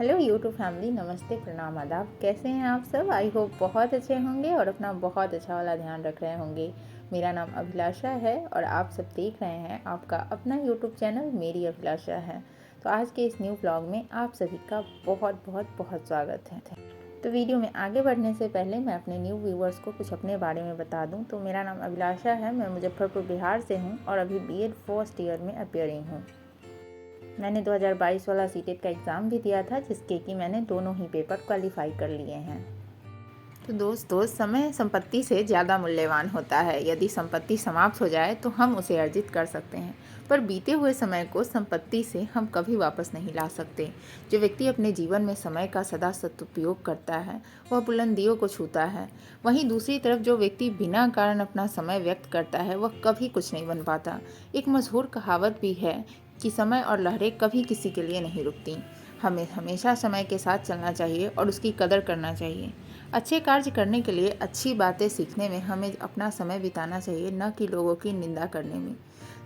Hello YouTube family, नमस्ते, प्रणाम, आदाब। कैसे हैं आप सब? आई होप बहुत अच्छे होंगे और अपना बहुत अच्छा वाला ध्यान रख रहे होंगे। मेरा नाम अभिलाषा है और आप सब देख रहे हैं आपका अपना यूट्यूब चैनल मेरी अभिलाषा है। तो आज के इस न्यू ब्लॉग में आप सभी का बहुत बहुत बहुत स्वागत है। तो वीडियो में आगे बढ़ने से पहले मैं अपने न्यू व्यूवर्स को कुछ अपने बारे में बता दूं। तो मेरा नाम अभिलाषा है, मैं मुजफ्फरपुर बिहार से हूं और अभी बीएड फर्स्ट ईयर में अपियरिंग हूं। मैंने 2022 वाला सीटेट का एग्ज़ाम भी दिया था, जिसके कि मैंने दोनों ही पेपर क्वालिफाई कर लिए हैं। तो दोस्तों, समय संपत्ति से ज़्यादा मूल्यवान होता है। यदि संपत्ति समाप्त हो जाए तो हम उसे अर्जित कर सकते हैं, पर बीते हुए समय को संपत्ति से हम कभी वापस नहीं ला सकते। जो व्यक्ति अपने जीवन में समय का सदा सदुपयोग करता है वह बुलंदियों को छूता है। वहीं दूसरी तरफ जो व्यक्ति बिना कारण अपना समय व्यक्त करता है वह कभी कुछ नहीं बन पाता। एक मशहूर कहावत भी है कि समय और लहरें कभी किसी के लिए नहीं रुकती। हमें हमेशा समय के साथ चलना चाहिए और उसकी कदर करना चाहिए। अच्छे कार्य करने के लिए, अच्छी बातें सीखने में हमें अपना समय बिताना चाहिए, न कि लोगों की निंदा करने में।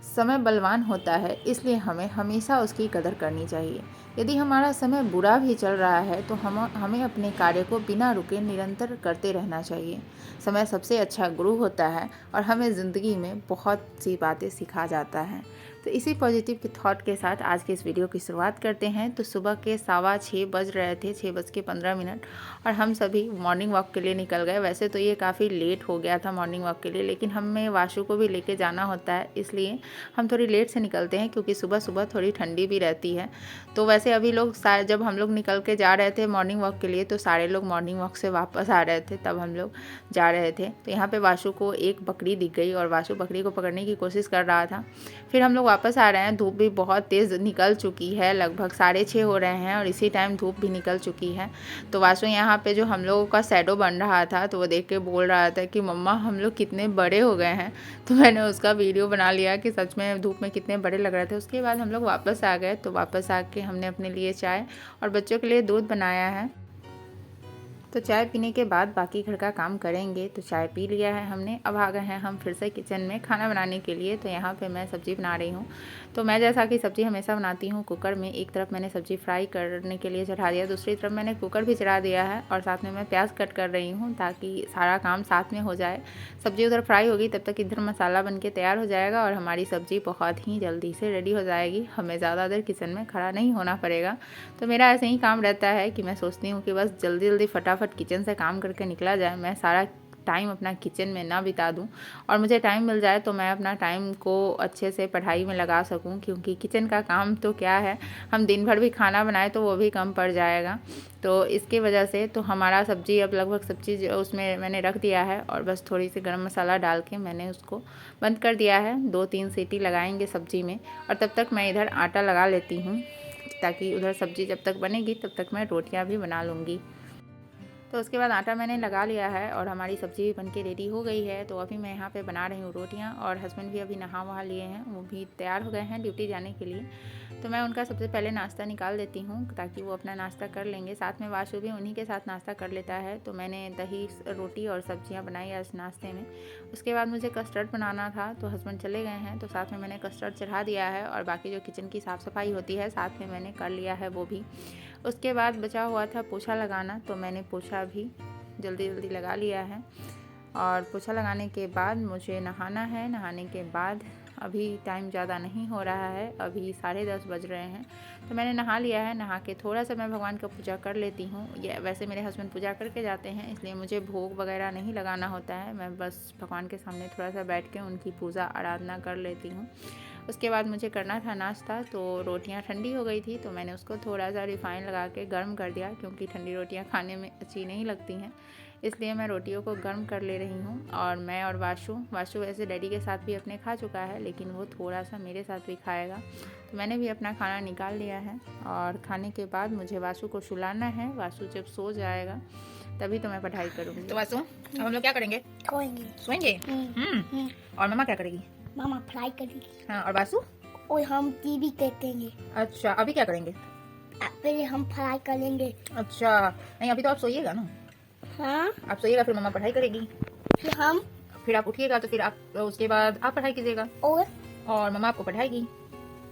समय बलवान होता है, इसलिए हमें हमेशा उसकी कदर करनी चाहिए। यदि हमारा समय बुरा भी चल रहा है तो हमें अपने कार्य को बिना रुके निरंतर करते रहना चाहिए। समय सबसे अच्छा गुरु होता है और हमें ज़िंदगी में बहुत सी बातें सिखा जाता है। तो इसी पॉजिटिव के थॉट के साथ आज के इस वीडियो की शुरुआत करते हैं। तो सुबह के 6:15 बज रहे थे, 6:15 और हम सभी मॉर्निंग वॉक के लिए निकल गए। वैसे तो ये काफ़ी लेट हो गया था मॉर्निंग वॉक के लिए, लेकिन हमें वाशु को भी लेके जाना होता है, इसलिए हम थोड़ी लेट से निकलते हैं, क्योंकि सुबह सुबह थोड़ी ठंडी भी रहती है। तो वैसे अभी लोग जब हम लोग निकल के जा रहे थे मॉर्निंग वॉक के लिए, तो सारे लोग मॉर्निंग वॉक से वापस आ रहे थे, तब हम लोग जा रहे थे। तो यहाँ पे वाशु को एक बकरी दिख गई और वाशु बकरी को पकड़ने की कोशिश कर रहा था। फिर हम लोग वापस आ रहे हैं। धूप भी बहुत तेज़ निकल चुकी है, लगभग 6:30 हो रहे हैं और इसी टाइम धूप भी निकल चुकी है। तो वाशु यहाँ पे जो हम लोगों का शैडो बन रहा था, तो वो देख के बोल रहा था कि मम्मा हम लोग कितने बड़े हो गए हैं। तो मैंने उसका वीडियो बना लिया कि सच में धूप में कितने बड़े लग रहे थे। उसके बाद हम लोग वापस आ गए। तो वापस आके हमने अपने लिए चाय और बच्चों के लिए दूध बनाया है। तो चाय पीने के बाद बाकी घर का काम करेंगे। तो चाय पी लिया है हमने, अब आ गए हैं हम फिर से किचन में खाना बनाने के लिए। तो यहाँ पे मैं सब्ज़ी बना रही हूँ। तो मैं जैसा कि सब्ज़ी हमेशा बनाती हूँ कुकर में, एक तरफ मैंने सब्ज़ी फ्राई करने के लिए चढ़ा दिया, दूसरी तरफ मैंने कुकर भी चढ़ा दिया है और साथ में मैं प्याज कट कर रही हूँ, ताकि सारा काम साथ में हो जाए। सब्ज़ी उधर फ्राई होगी, तब तक इधर मसाला बन के तैयार हो जाएगा और हमारी सब्ज़ी बहुत ही जल्दी से रेडी हो जाएगी। हमें ज़्यादा देर किचन में खड़ा नहीं होना पड़ेगा। तो मेरा ऐसे ही काम रहता है कि मैं सोचती हूँ कि बस जल्दी जल्दी फटाफट किचन से काम करके निकला जाए, मैं सारा टाइम अपना किचन में ना बिता दूं और मुझे टाइम मिल जाए तो मैं अपना टाइम को अच्छे से पढ़ाई में लगा सकूं, क्योंकि किचन का काम तो क्या है, हम दिन भर भी खाना बनाए तो वो भी कम पड़ जाएगा। तो इसकी वजह से तो हमारा सब्ज़ी अब लगभग सब चीज़ उसमें मैंने रख दिया है और बस थोड़ी सी गरम मसाला डाल के मैंने उसको बंद कर दिया है। 2-3 सीटी लगाएंगे सब्ज़ी में और तब तक मैं इधर आटा लगा लेती हूँ, ताकि उधर सब्ज़ी जब तक बनेगी तब तक मैं रोटियां भी बना लूँगी। तो उसके बाद आटा मैंने लगा लिया है और हमारी सब्ज़ी भी बनके रेडी हो गई है। तो अभी मैं यहाँ पे बना रही हूँ रोटियाँ और हस्बैंड भी अभी नहा वहा लिए हैं, वो भी तैयार हो गए हैं ड्यूटी जाने के लिए। तो मैं उनका सबसे पहले नाश्ता निकाल देती हूँ, ताकि वो अपना नाश्ता कर लेंगे। साथ में वाशु भी उन्हीं के साथ नाश्ता कर लेता है। तो मैंने दही, रोटी और सब्जियाँ बनाई आज नाश्ते में। उसके बाद मुझे कस्टर्ड बनाना था, तो हस्बैंड चले गए हैं, तो साथ में मैंने कस्टर्ड चढ़ा दिया है और बाकी जो किचन की साफ़ सफाई होती है साथ में मैंने कर लिया है वो भी। उसके बाद बचा हुआ था पोछा लगाना, तो मैंने पोछा भी जल्दी जल्दी लगा लिया है। और पोछा लगाने के बाद मुझे नहाना है। नहाने के बाद अभी टाइम ज़्यादा नहीं हो रहा है, अभी 10:30 बज रहे हैं। तो मैंने नहा लिया है। नहा के थोड़ा सा मैं भगवान का पूजा कर लेती हूँ। ये वैसे मेरे हस्बैंड पूजा करके जाते हैं, इसलिए मुझे भोग वगैरह नहीं लगाना होता है। मैं बस भगवान के सामने थोड़ा सा बैठ के उनकी पूजा आराधना कर लेती हूँ। उसके बाद मुझे करना था नाश्ता। तो रोटियां ठंडी हो गई थी, तो मैंने उसको थोड़ा सा रिफ़ाइन लगा के गर्म कर दिया, क्योंकि ठंडी रोटियां खाने में अच्छी नहीं लगती हैं, इसलिए मैं रोटियों को गर्म कर ले रही हूँ। और मैं और वाशु वैसे डैडी के साथ भी अपने खा चुका है, लेकिन वो थोड़ा सा मेरे साथ भी खाएगा। तो मैंने भी अपना खाना निकाल लिया है और खाने के बाद मुझे वाशु को सुलाना है। वाशु जब सो जाएगा तभी तो मैं पढ़ाई करूँगी। तो वाशु, अब हम लोग क्या करेंगे? सोएंगे। और मम्मा क्या करेगी? मामा फ्राई करेगी। हाँ, और वासु? और हम टीवी देखेंगे। अच्छा, अभी क्या करेंगे? पहले हम फ्राई करेंगे। अच्छा, नहीं अभी तो आप सोइएगा ना। हाँ, आप सोइएगा, फिर मम्मा पढ़ाई करेगी, फिर आप उठिएगा, तो फिर आप उसके बाद आप पढ़ाई कीजिएगा और मम्मा आपको पढ़ाएगी।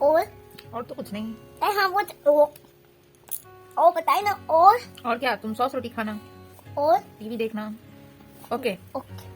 और तो कुछ नहीं। हम वो और बताए ना। और क्या, तुम सॉस रोटी खाना, और टीवी देखना। ओके। ओके।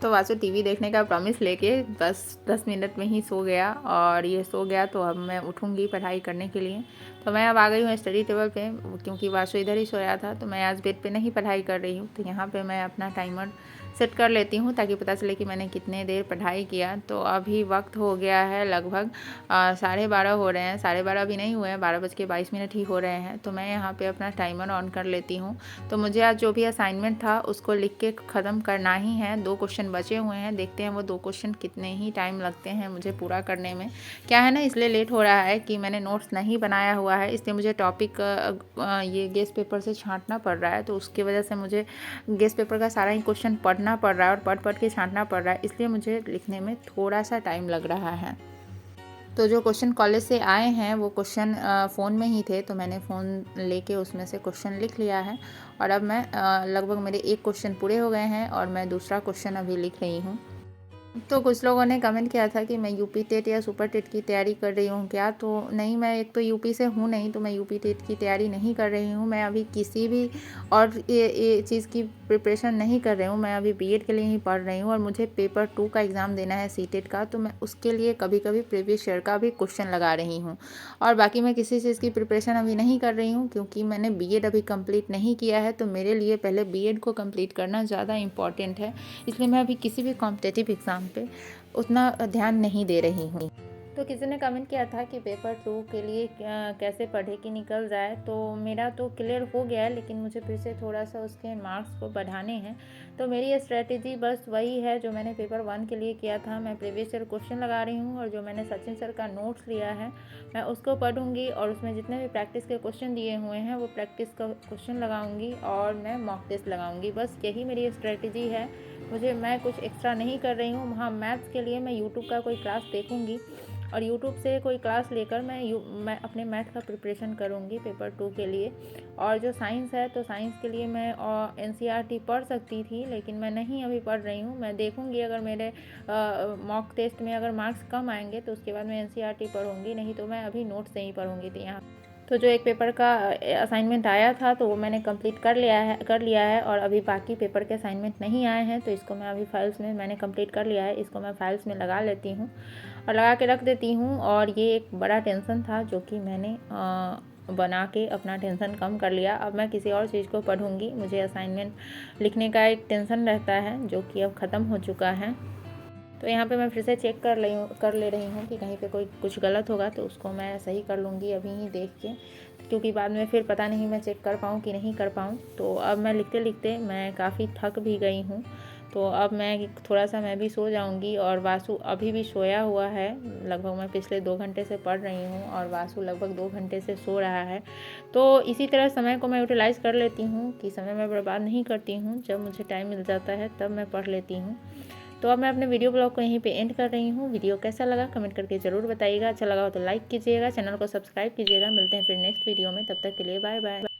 तो वासु टीवी देखने का प्रॉमिस लेके बस 10 मिनट में ही सो गया, और ये सो गया तो अब मैं उठूँगी पढ़ाई करने के लिए। तो मैं अब आ गई हूँ स्टडी टेबल पे, क्योंकि वासु इधर ही सोया था, तो मैं आज बेड पे नहीं पढ़ाई कर रही हूँ। तो यहाँ पे मैं अपना टाइमर सेट कर लेती हूँ ताकि पता चले कि मैंने कितने देर पढ़ाई किया। तो अभी वक्त हो गया है लगभग 12:30 हो रहे हैं, 12:30 भी नहीं हुए हैं, 12:22 ही हो रहे हैं। तो मैं यहाँ पे अपना टाइमर ऑन कर लेती हूँ। तो मुझे आज जो भी असाइनमेंट था उसको लिख के ख़त्म करना ही है। 2 क्वेश्चन बचे हुए हैं, देखते हैं वो 2 क्वेश्चन कितने ही टाइम लगते हैं मुझे पूरा करने में। क्या है ना, इसलिए लेट हो रहा है कि मैंने नोट्स नहीं बनाया हुआ है, इसलिए मुझे टॉपिक ये गेस्ट पेपर से छांटना पड़ रहा है। तो उसकी वजह से मुझे गेस्ट पेपर का सारा ही क्वेश्चन पढ़ना पड़ रहा है और पढ़ के छांटना पड़ रहा है, इसलिए मुझे लिखने में थोड़ा सा टाइम लग रहा है। तो जो क्वेश्चन कॉलेज से आए हैं वो क्वेश्चन फ़ोन में ही थे, तो मैंने फ़ोन लेके उसमें से क्वेश्चन लिख लिया है। और अब मैं लगभग मेरे 1 क्वेश्चन पूरे हो गए हैं और मैं दूसरा क्वेश्चन अभी लिख रही हूँ। तो कुछ लोगों ने कमेंट किया था कि मैं यूपी टेट या सुपर टेट की तैयारी कर रही हूँ क्या। तो नहीं, मैं एक तो यूपी से हूँ नहीं, तो मैं यूपी टेट की तैयारी नहीं कर रही हूँ। मैं अभी किसी भी और ये चीज़ की प्रिपरेशन नहीं कर रही हूँ। मैं अभी बीएड के लिए ही पढ़ रही हूँ और मुझे पेपर 2 का एग्ज़ाम देना है सीटेट का, तो मैं उसके लिए कभी कभी प्रीवियस ईयर का भी क्वेश्चन लगा रही हूँ। और बाकी मैं किसी चीज़ की प्रिपरेशन अभी नहीं कर रही हूँ, क्योंकि मैंने बीएड अभी कंप्लीट नहीं किया है। तो मेरे लिए पहले बीएड को कंप्लीट करना ज़्यादा इम्पॉर्टेंट है, इसलिए मैं अभी किसी भी कॉम्पिटिटिव एग्ज़ाम पे उतना ध्यान नहीं दे रही हूँ। तो किसी ने कमेंट किया था कि पेपर 2 के लिए कैसे पढ़े कि निकल जाए। तो मेरा तो क्लियर हो गया है, लेकिन मुझे फिर से थोड़ा सा उसके मार्क्स को बढ़ाने हैं। तो मेरी स्ट्रेटेजी बस वही है जो मैंने पेपर 1 के लिए किया था। मैं प्रीवियस ईयर क्वेश्चन लगा रही हूँ, और जो मैंने सचिन सर का नोट्स लिया है मैं उसको पढ़ूँगी, और उसमें जितने भी प्रैक्टिस के क्वेश्चन दिए हुए हैं वो प्रैक्टिस का क्वेश्चन लगाऊँगी, और मैं मॉक टेस्ट लगाऊँगी। बस यही मेरी स्ट्रेटेजी है। मैं कुछ एक्स्ट्रा नहीं कर रही हूँ। हाँ, मैथ्स के लिए मैं यूट्यूब का कोई क्लास देखूँगी, और यूट्यूब से कोई क्लास लेकर मैं अपने मैथ का प्रिपरेशन करूँगी पेपर 2 के लिए। और जो साइंस है, तो साइंस के लिए मैं एनसीईआरटी पढ़ सकती थी, लेकिन मैं नहीं अभी पढ़ रही हूँ। मैं देखूँगी अगर मेरे मॉक टेस्ट में अगर मार्क्स कम आएंगे तो उसके बाद मैं एनसीईआरटी पढ़ूँगी, नहीं तो मैं अभी नोट्स से ही पढ़ूँगी। तो यहाँ तो जो एक पेपर का असाइनमेंट आया था तो वो मैंने कंप्लीट कर लिया है, और अभी बाकी पेपर के असाइनमेंट नहीं आए हैं, तो इसको मैं अभी फाइल्स में मैंने कंप्लीट कर लिया है। इसको मैं फाइल्स में लगा लेती हूँ और लगा के रख देती हूँ। और ये एक बड़ा टेंशन था जो कि मैंने बना के अपना टेंशन कम कर लिया। अब मैं किसी और चीज़ को पढ़ूँगी। मुझे असाइनमेंट लिखने का एक टेंशन रहता है जो कि अब ख़त्म हो चुका है। तो यहाँ पे मैं फिर से चेक कर ले रही हूँ कि कहीं पे कोई कुछ गलत होगा तो उसको मैं सही कर लूँगी अभी ही देख के, क्योंकि बाद में फिर पता नहीं मैं चेक कर पाऊँ कि नहीं कर पाऊँ। तो अब मैं लिखते लिखते मैं काफ़ी थक भी गई हूँ, तो अब मैं थोड़ा सा मैं भी सो जाऊँगी। और वासु अभी भी सोया हुआ है। लगभग मैं पिछले 2 घंटे से पढ़ रही हूँ और वासु लगभग 2 घंटे से सो रहा है। तो इसी तरह समय को मैं यूटिलाइज़ कर लेती हूँ कि समय मैं बर्बाद नहीं करती हूँ। जब मुझे टाइम मिल जाता है तब मैं पढ़ लेती हूँ। तो अब मैं अपने वीडियो ब्लॉग को यहीं पे एंड कर रही हूँ। वीडियो कैसा लगा कमेंट करके ज़रूर बताइएगा। अच्छा लगा हो तो लाइक कीजिएगा, चैनल को सब्सक्राइब कीजिएगा। मिलते हैं फिर नेक्स्ट वीडियो में, तब तक के लिए बाय बाय।